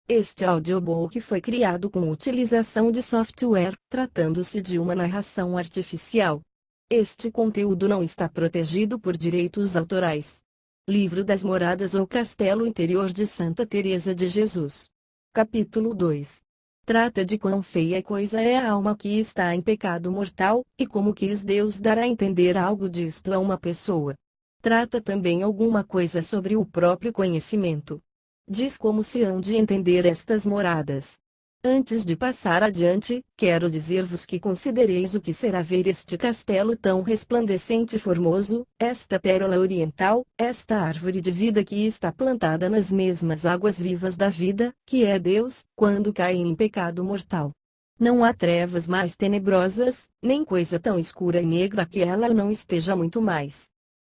Este audiobook foi criado com utilização de software, tratando-se de uma narração artificial. Este conteúdo não está protegido por direitos autorais. Livro das Moradas ou Castelo Interior de Santa Teresa de Jesus. Capítulo 2. Trata de quão feia coisa é a alma que está em pecado mortal, e como quis Deus dar a entender algo disto a uma pessoa. Trata também alguma coisa sobre o próprio conhecimento. Diz como se hão de entender estas moradas. Antes de passar adiante, quero dizer-vos que considereis o que será ver este castelo tão resplandecente e formoso, esta pérola oriental, esta árvore de vida que está plantada nas mesmas águas vivas da vida, que é Deus, quando caem em pecado mortal. Não há trevas mais tenebrosas, nem coisa tão escura e negra que ela não esteja muito mais.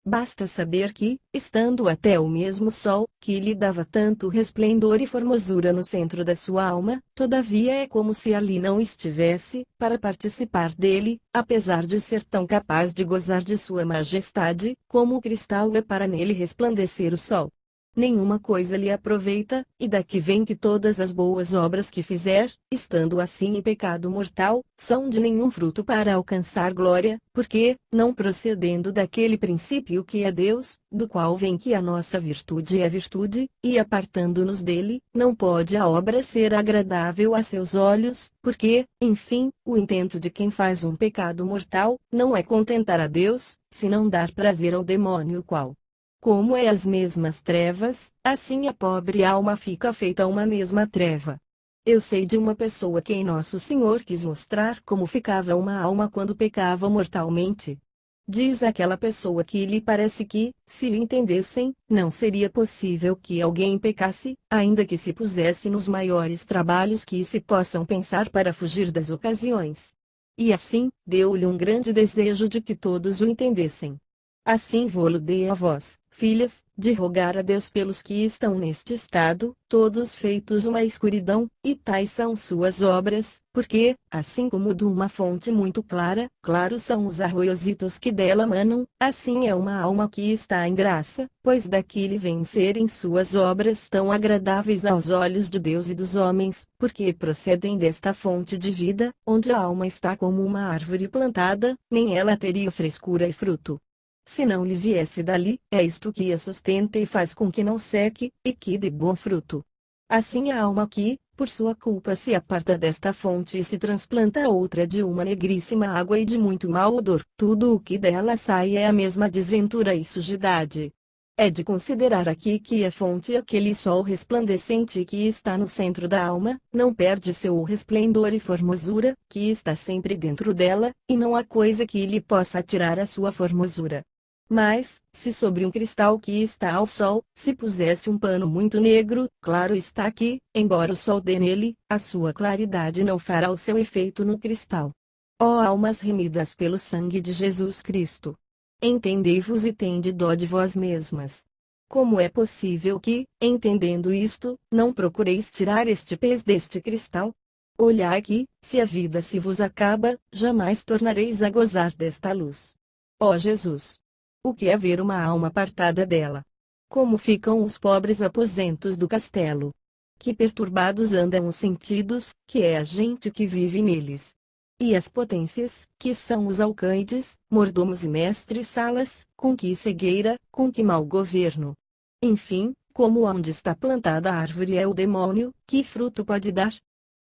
Basta saber que, estando até o mesmo sol, que lhe dava tanto resplendor e formosura no centro da sua alma, todavia é como se ali não estivesse, para participar dele, apesar de ser tão capaz de gozar de sua majestade, como o cristal é para nele resplandecer o sol. Nenhuma coisa lhe aproveita, e daqui vem que todas as boas obras que fizer, estando assim em pecado mortal, são de nenhum fruto para alcançar glória, porque, não procedendo daquele princípio que é Deus, do qual vem que a nossa virtude é virtude, e apartando-nos dele, não pode a obra ser agradável a seus olhos, porque, enfim, o intento de quem faz um pecado mortal, não é contentar a Deus, senão dar prazer ao demônio qual. Como é as mesmas trevas, assim a pobre alma fica feita uma mesma treva. Eu sei de uma pessoa que Nosso Senhor quis mostrar como ficava uma alma quando pecava mortalmente. Diz aquela pessoa que lhe parece que, se lhe entendessem, não seria possível que alguém pecasse, ainda que se pusesse nos maiores trabalhos que se possam pensar para fugir das ocasiões. E assim, deu-lhe um grande desejo de que todos o entendessem. Assim vou-lo dei a vós, filhas, de rogar a Deus pelos que estão neste estado, todos feitos uma escuridão, e tais são suas obras, porque, assim como de uma fonte muito clara, claros são os arroiositos que dela manam, assim é uma alma que está em graça, pois daqui lhe vêm serem suas obras tão agradáveis aos olhos de Deus e dos homens, porque procedem desta fonte de vida, onde a alma está como uma árvore plantada, nem ela teria frescura e fruto. Se não lhe viesse dali, é isto que a sustenta e faz com que não seque, e que dê bom fruto. Assim a alma que, por sua culpa se aparta desta fonte e se transplanta a outra de uma negríssima água e de muito mau odor, tudo o que dela sai é a mesma desventura e sujidade. É de considerar aqui que a fonte aquele sol resplandecente que está no centro da alma, não perde seu resplendor e formosura, que está sempre dentro dela, e não há coisa que lhe possa tirar a sua formosura. Mas, se sobre um cristal que está ao sol, se pusesse um pano muito negro, claro está que, embora o sol dê nele, a sua claridade não fará o seu efeito no cristal. Ó almas remidas pelo sangue de Jesus Cristo! Entendei-vos e tende dó de vós mesmas. Como é possível que, entendendo isto, não procureis tirar este pez deste cristal? Olhai que, se a vida se vos acaba, jamais tornareis a gozar desta luz. Ó Jesus! O que é ver uma alma apartada dela? Como ficam os pobres aposentos do castelo? Que perturbados andam os sentidos, que é a gente que vive neles. E as potências, que são os alcaides, mordomos e mestres-salas, com que cegueira, com que mau governo. Enfim, como onde está plantada a árvore é o demônio, que fruto pode dar?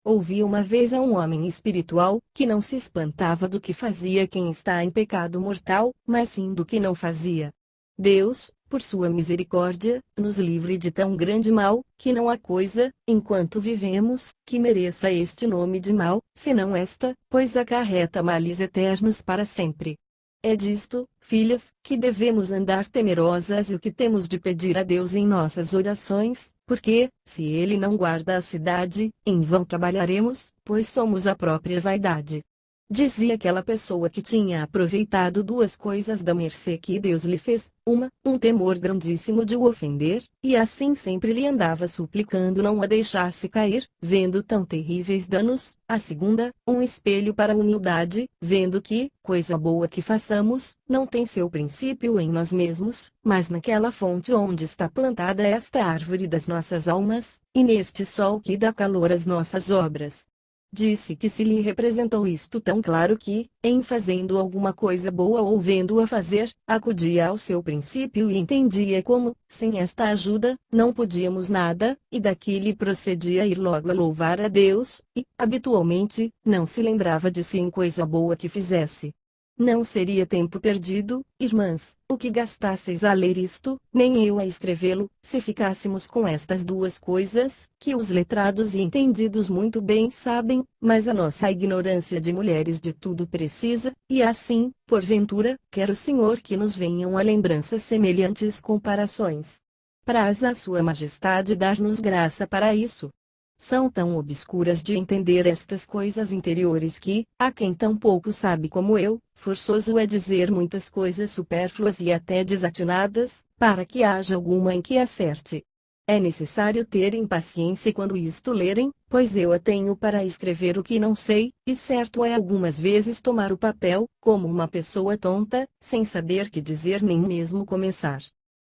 Ouvi uma vez a um homem espiritual, que não se espantava do que fazia quem está em pecado mortal, mas sim do que não fazia. Deus, por sua misericórdia, nos livre de tão grande mal, que não há coisa, enquanto vivemos, que mereça este nome de mal, senão esta, pois acarreta males eternos para sempre. É disto, filhas, que devemos andar temerosas e o que temos de pedir a Deus em nossas orações, porque, se Ele não guarda a cidade, em vão trabalharemos, pois somos a própria vaidade. Dizia aquela pessoa que tinha aproveitado duas coisas da mercê que Deus lhe fez: uma, um temor grandíssimo de o ofender, e assim sempre lhe andava suplicando não a deixasse cair, vendo tão terríveis danos; a segunda, um espelho para a humildade, vendo que, coisa boa que façamos, não tem seu princípio em nós mesmos, mas naquela fonte onde está plantada esta árvore das nossas almas, e neste sol que dá calor às nossas obras. Disse que se lhe representou isto tão claro que, em fazendo alguma coisa boa ou vendo-a fazer, acudia ao seu princípio e entendia como, sem esta ajuda, não podíamos nada, e daqui lhe procedia ir logo a louvar a Deus, e, habitualmente, não se lembrava de si em coisa boa que fizesse. Não seria tempo perdido, irmãs, o que gastasseis a ler isto, nem eu a escrevê-lo, se ficássemos com estas duas coisas, que os letrados e entendidos muito bem sabem, mas a nossa ignorância de mulheres de tudo precisa, e assim, porventura, quer o Senhor que nos venham a lembrança semelhantes comparações. Praz a Sua Majestade dar-nos graça para isso. São tão obscuras de entender estas coisas interiores que, a quem tão pouco sabe como eu, forçoso é dizer muitas coisas supérfluas e até desatinadas, para que haja alguma em que acerte. É necessário terem paciência quando isto lerem, pois eu a tenho para escrever o que não sei, e certo é algumas vezes tomar o papel, como uma pessoa tonta, sem saber que dizer nem mesmo começar.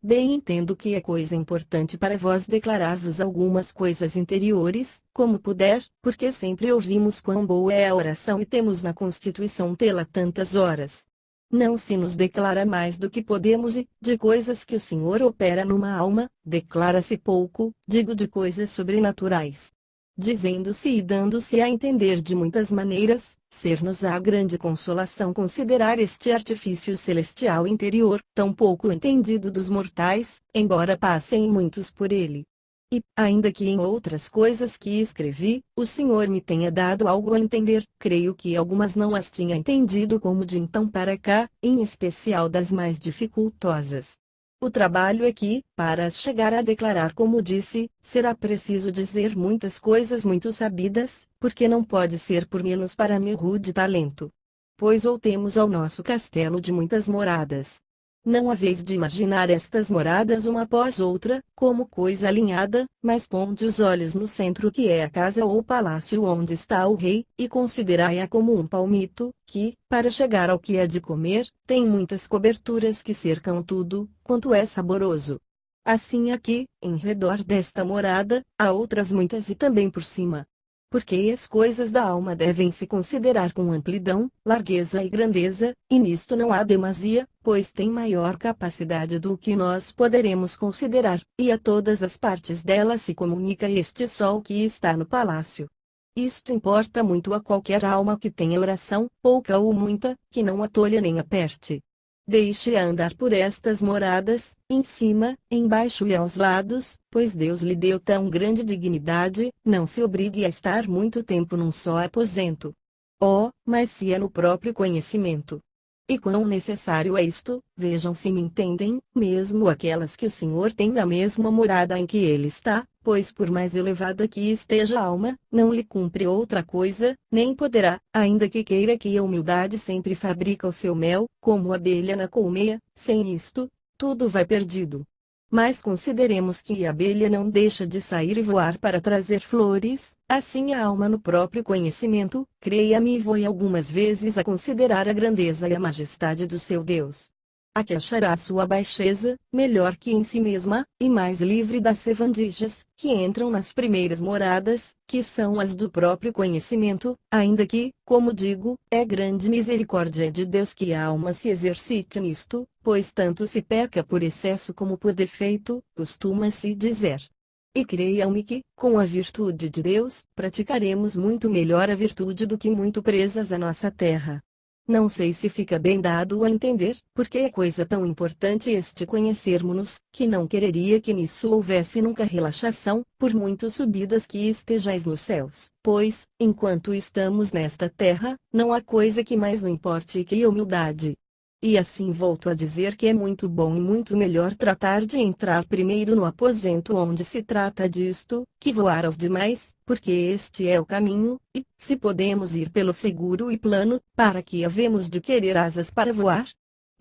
Bem entendo que é coisa importante para vós declarar-vos algumas coisas interiores, como puder, porque sempre ouvimos quão boa é a oração e temos na Constituição tê-la tantas horas. Não se nos declara mais do que podemos e, de coisas que o Senhor opera numa alma, declara-se pouco, digo de coisas sobrenaturais. Dizendo-se e dando-se a entender de muitas maneiras, ser-nos-á grande consolação considerar este artifício celestial interior, tão pouco entendido dos mortais, embora passem muitos por ele. E, ainda que em outras coisas que escrevi, o Senhor me tenha dado algo a entender, creio que algumas não as tinha entendido como de então para cá, em especial das mais dificultosas. O trabalho é que, para as chegar a declarar como disse, será preciso dizer muitas coisas muito sabidas, porque não pode ser por menos para meu rude talento. Pois ou temos ao nosso castelo de muitas moradas. Não haveis de imaginar estas moradas uma após outra, como coisa alinhada, mas ponde os olhos no centro que é a casa ou palácio onde está o rei, e considerai-a como um palmito, que, para chegar ao que é de comer, tem muitas coberturas que cercam tudo, quanto é saboroso. Assim aqui, em redor desta morada, há outras muitas e também por cima. Porque as coisas da alma devem se considerar com amplidão, largueza e grandeza, e nisto não há demasia, pois tem maior capacidade do que nós poderemos considerar, e a todas as partes dela se comunica este sol que está no palácio. Isto importa muito a qualquer alma que tenha oração, pouca ou muita, que não a tolha nem aperte. Deixe-a andar por estas moradas, em cima, embaixo e aos lados, pois Deus lhe deu tão grande dignidade, não se obrigue a estar muito tempo num só aposento. Oh, mas se é no próprio conhecimento. E quão necessário é isto, vejam se me entendem, mesmo aquelas que o Senhor tem na mesma morada em que ele está, pois por mais elevada que esteja a alma, não lhe cumpre outra coisa, nem poderá, ainda que queira que a humildade sempre fabrica o seu mel, como a abelha na colmeia, sem isto, tudo vai perdido. Mas consideremos que a abelha não deixa de sair e voar para trazer flores, assim a alma no próprio conhecimento, creia-me e voe algumas vezes a considerar a grandeza e a majestade do seu Deus. A que achará sua baixeza, melhor que em si mesma, e mais livre das sevandijas, que entram nas primeiras moradas, que são as do próprio conhecimento, ainda que, como digo, é grande misericórdia de Deus que a alma se exercite nisto, pois tanto se peca por excesso como por defeito, costuma-se dizer. E creiam-me que, com a virtude de Deus, praticaremos muito melhor a virtude do que muito presas à nossa terra. Não sei se fica bem dado a entender, porque é coisa tão importante este conhecermos-nos, que não quereria que nisso houvesse nunca relaxação, por muito subidas que estejais nos céus, pois, enquanto estamos nesta terra, não há coisa que mais não importe que a humildade. E assim volto a dizer que é muito bom e muito melhor tratar de entrar primeiro no aposento onde se trata disto, que voar aos demais, porque este é o caminho, e, se podemos ir pelo seguro e plano, para que havemos de querer asas para voar?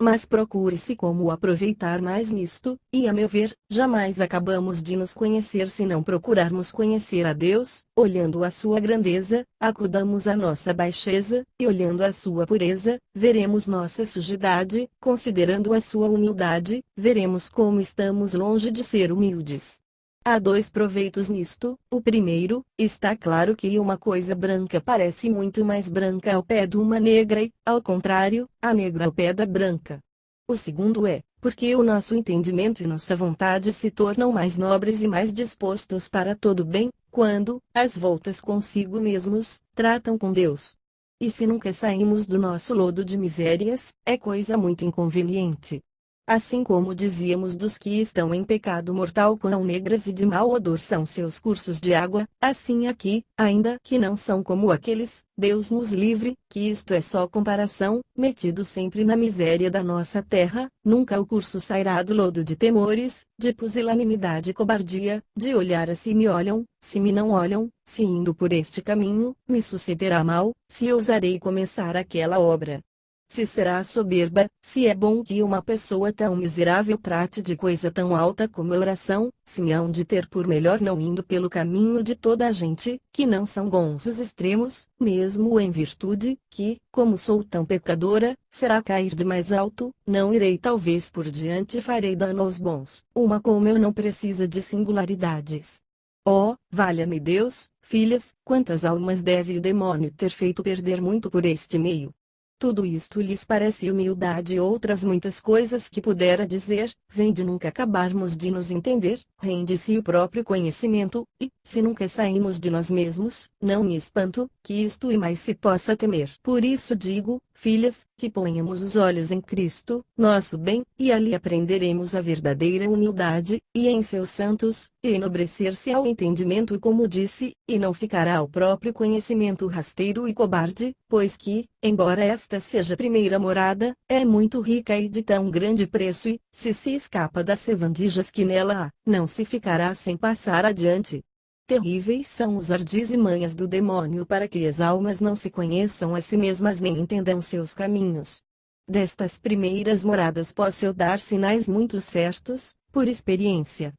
Mas procure-se como aproveitar mais nisto, e a meu ver, jamais acabamos de nos conhecer se não procurarmos conhecer a Deus, olhando a sua grandeza, acudamos à nossa baixeza, e olhando a sua pureza, veremos nossa sujidade, considerando a sua humildade, veremos como estamos longe de ser humildes. Há dois proveitos nisto. O primeiro, está claro que uma coisa branca parece muito mais branca ao pé de uma negra e, ao contrário, a negra ao pé da branca. O segundo é, porque o nosso entendimento e nossa vontade se tornam mais nobres e mais dispostos para todo bem, quando, às voltas consigo mesmos, tratam com Deus. E se nunca saímos do nosso lodo de misérias, é coisa muito inconveniente. Assim como dizíamos dos que estão em pecado mortal quão negras e de mau odor são seus cursos de água, assim aqui, ainda que não são como aqueles, Deus nos livre, que isto é só comparação, metidos sempre na miséria da nossa terra, nunca o curso sairá do lodo de temores, de pusilanimidade e cobardia, de olhar a se me olham, se me não olham, se indo por este caminho, me sucederá mal, se ousarei começar aquela obra. Se será soberba, se é bom que uma pessoa tão miserável trate de coisa tão alta como a oração, se me hão de ter por melhor não indo pelo caminho de toda a gente, que não são bons os extremos, mesmo em virtude, que, como sou tão pecadora, será cair de mais alto, não irei talvez por diante e farei dano aos bons, uma como eu não precisa de singularidades. Oh, valha-me Deus, filhas, quantas almas deve o demônio ter feito perder muito por este meio. Tudo isto lhes parece humildade e outras muitas coisas que pudera dizer, vem de nunca acabarmos de nos entender, rende-se o próprio conhecimento, e, se nunca saímos de nós mesmos, não me espanto, que isto e mais se possa temer. Por isso digo, filhas, que ponhamos os olhos em Cristo, nosso bem, e ali aprenderemos a verdadeira humildade, e em seus santos, e enobrecer-se ao entendimento como disse, e não ficará o próprio conhecimento rasteiro e cobarde, pois que, embora esta seja a primeira morada, é muito rica e de tão grande preço e, se escapa das sevandijas que nela há, não se ficará sem passar adiante. Terríveis são os ardis e manhas do demônio para que as almas não se conheçam a si mesmas nem entendam seus caminhos. Destas primeiras moradas posso eu dar sinais muito certos, por experiência.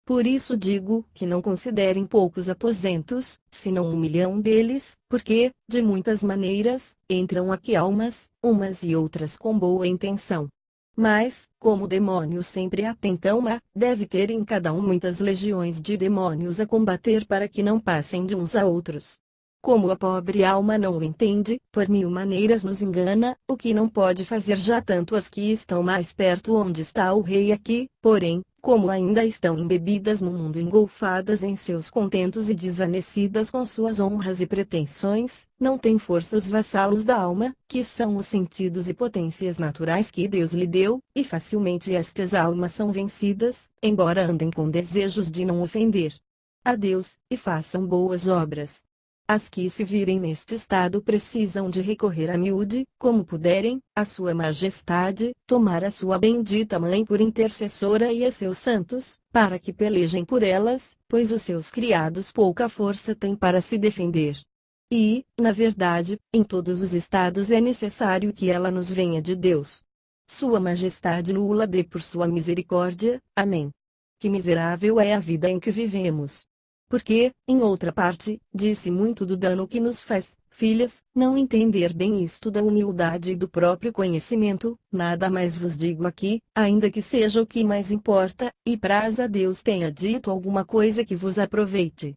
Por isso digo que não considerem poucos aposentos, senão 1 milhão deles, porque, de muitas maneiras, entram aqui almas, umas e outras com boa intenção. Mas, como o demônio sempre atenta uma, deve ter em cada um muitas legiões de demônios a combater para que não passem de uns a outros. Como a pobre alma não o entende, por 1000 maneiras nos engana, o que não pode fazer já tanto as que estão mais perto onde está o rei aqui, porém, como ainda estão embebidas no mundo engolfadas em seus contentos e desvanecidas com suas honras e pretensões, não têm força os vassalos da alma, que são os sentidos e potências naturais que Deus lhe deu, e facilmente estas almas são vencidas, embora andem com desejos de não ofender a Deus, e façam boas obras. As que se virem neste estado precisam de recorrer a miúde, como puderem, a sua majestade, tomar a sua bendita mãe por intercessora e a seus santos, para que pelejem por elas, pois os seus criados pouca força têm para se defender. E, na verdade, em todos os estados é necessário que ela nos venha de Deus. Sua majestade nula dê por sua misericórdia, amém. Que miserável é a vida em que vivemos! Porque, em outra parte, disse muito do dano que nos faz, filhas, não entender bem isto da humildade e do próprio conhecimento, nada mais vos digo aqui, ainda que seja o que mais importa, e praza a Deus tenha dito alguma coisa que vos aproveite.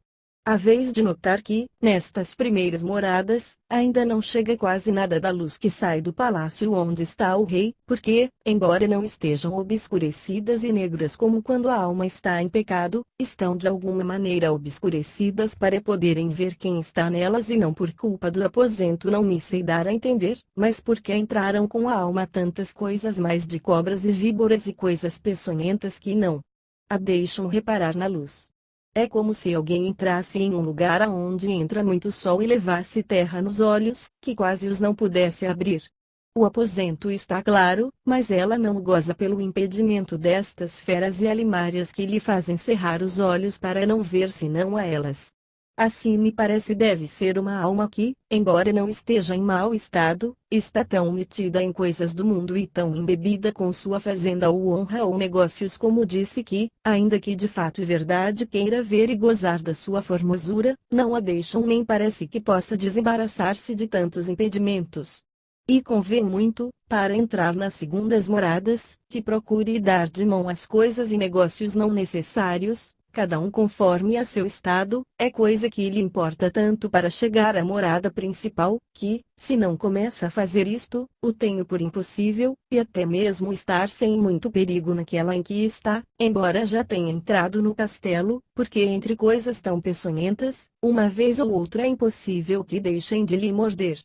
Haveis de notar que, nestas primeiras moradas, ainda não chega quase nada da luz que sai do palácio onde está o rei, porque, embora não estejam obscurecidas e negras como quando a alma está em pecado, estão de alguma maneira obscurecidas para poderem ver quem está nelas e não por culpa do aposento não me sei dar a entender, mas porque entraram com a alma tantas coisas mais de cobras e víboras e coisas peçonhentas que não a deixam reparar na luz. É como se alguém entrasse em um lugar aonde entra muito sol e levasse terra nos olhos, que quase os não pudesse abrir. O aposento está claro, mas ela não goza pelo impedimento destas feras e alimárias que lhe fazem cerrar os olhos para não ver senão a elas. Assim me parece deve ser uma alma que, embora não esteja em mau estado, está tão metida em coisas do mundo e tão embebida com sua fazenda ou honra ou negócios como disse que, ainda que de fato e verdade queira ver e gozar da sua formosura, não a deixam nem parece que possa desembaraçar-se de tantos impedimentos. E convém muito, para entrar nas segundas moradas, que procure dar de mão às coisas e negócios não necessários, cada um conforme a seu estado, é coisa que lhe importa tanto para chegar à morada principal, que, se não começa a fazer isto, o tenho por impossível, e até mesmo estar sem muito perigo naquela em que está, embora já tenha entrado no castelo, porque entre coisas tão peçonhentas, uma vez ou outra é impossível que deixem de lhe morder.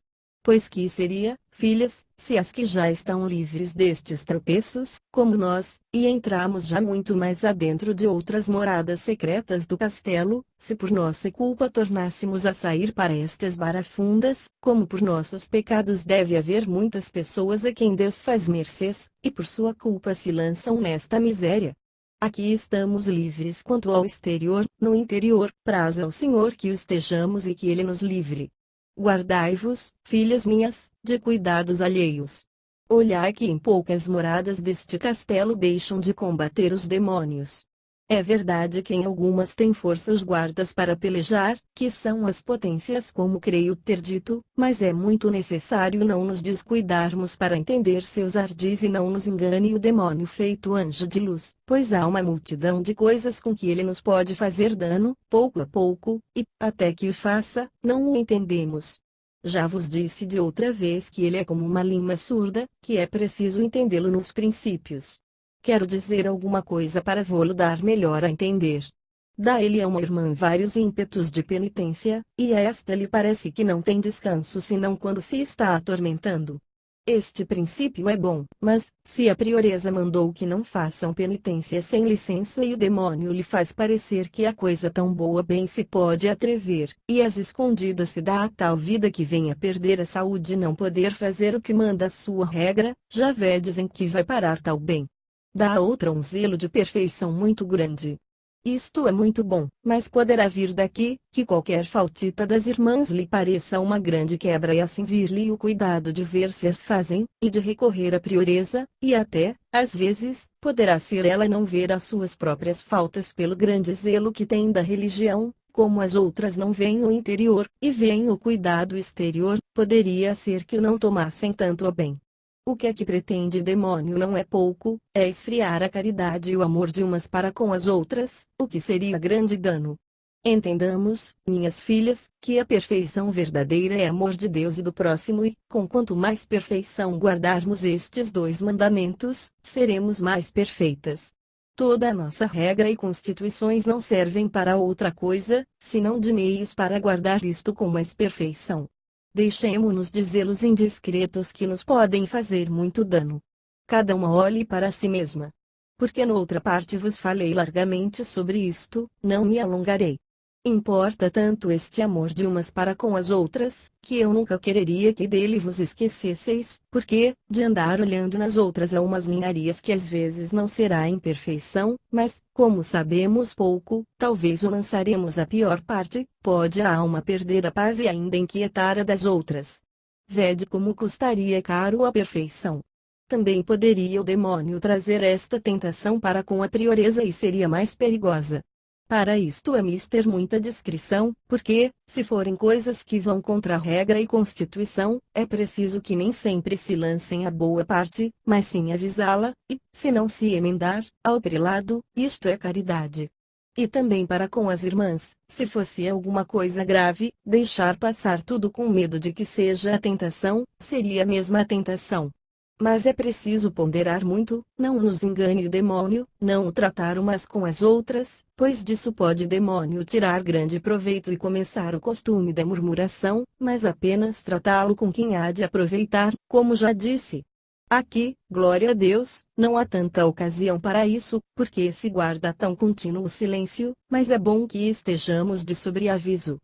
Pois que seria, filhas, se as que já estão livres destes tropeços, como nós, e entramos já muito mais adentro de outras moradas secretas do castelo, se por nossa culpa tornássemos a sair para estas barafundas, como por nossos pecados deve haver muitas pessoas a quem Deus faz mercês, e por sua culpa se lançam nesta miséria. Aqui estamos livres quanto ao exterior, no interior, praze ao Senhor que o estejamos e que Ele nos livre. Guardai-vos, filhas minhas, de cuidados alheios. Olhai que em poucas moradas deste castelo deixam de combater os demônios. É verdade que em algumas tem força os guardas para pelejar, que são as potências como creio ter dito, mas é muito necessário não nos descuidarmos para entender seus ardis e não nos engane o demônio feito anjo de luz, pois há uma multidão de coisas com que ele nos pode fazer dano, pouco a pouco, e, até que o faça, não o entendemos. Já vos disse de outra vez que ele é como uma lima surda, que é preciso entendê-lo nos princípios. Quero dizer alguma coisa para vô-lo dar melhor a entender. Dá ele a uma irmã vários ímpetos de penitência, e a esta lhe parece que não tem descanso senão quando se está atormentando. Este princípio é bom, mas, se a prioresa mandou que não façam penitência sem licença e o demônio lhe faz parecer que a coisa tão boa bem se pode atrever, e às escondidas se dá a tal vida que vem a perder a saúde e não poder fazer o que manda a sua regra, já vedes em que vai parar tal bem. Dá a outra um zelo de perfeição muito grande. Isto é muito bom, mas poderá vir daqui, que qualquer faltita das irmãs lhe pareça uma grande quebra e assim vir-lhe o cuidado de ver se as fazem, e de recorrer à prioresa, e até, às vezes, poderá ser ela não ver as suas próprias faltas pelo grande zelo que tem da religião, como as outras não veem o interior, e veem o cuidado exterior, poderia ser que não tomassem tanto a bem. O que é que pretende o demônio não é pouco, é esfriar a caridade e o amor de umas para com as outras, o que seria grande dano. Entendamos, minhas filhas, que a perfeição verdadeira é amor de Deus e do próximo e, com quanto mais perfeição guardarmos estes dois mandamentos, seremos mais perfeitas. Toda a nossa regra e constituições não servem para outra coisa, senão de meios para guardar isto com mais perfeição. Deixemo-nos de zelos indiscretos que nos podem fazer muito dano. Cada uma olhe para si mesma. Porque noutra parte vos falei largamente sobre isto, não me alongarei. Importa tanto este amor de umas para com as outras, que eu nunca quereria que dele vos esquecesseis, porque, de andar olhando nas outras há umas ninharias que às vezes não será imperfeição, mas, como sabemos pouco, talvez o lançaremos a pior parte, pode a alma perder a paz e ainda inquietar a das outras. Vede como custaria caro a perfeição. Também poderia o demônio trazer esta tentação para com a prioresa e seria mais perigosa. Para isto é mister muita discrição, porque, se forem coisas que vão contra a regra e constituição, é preciso que nem sempre se lancem a boa parte, mas sim avisá-la, e, se não se emendar, ao prelado, isto é caridade. E também para com as irmãs, se fosse alguma coisa grave, deixar passar tudo com medo de que seja a tentação, seria a mesma tentação. Mas é preciso ponderar muito, não nos engane o demônio, não o tratar umas com as outras, pois disso pode o demônio tirar grande proveito e começar o costume da murmuração, mas apenas tratá-lo com quem há de aproveitar, como já disse. Aqui, glória a Deus, não há tanta ocasião para isso, porque se guarda tão contínuo silêncio, mas é bom que estejamos de sobreaviso.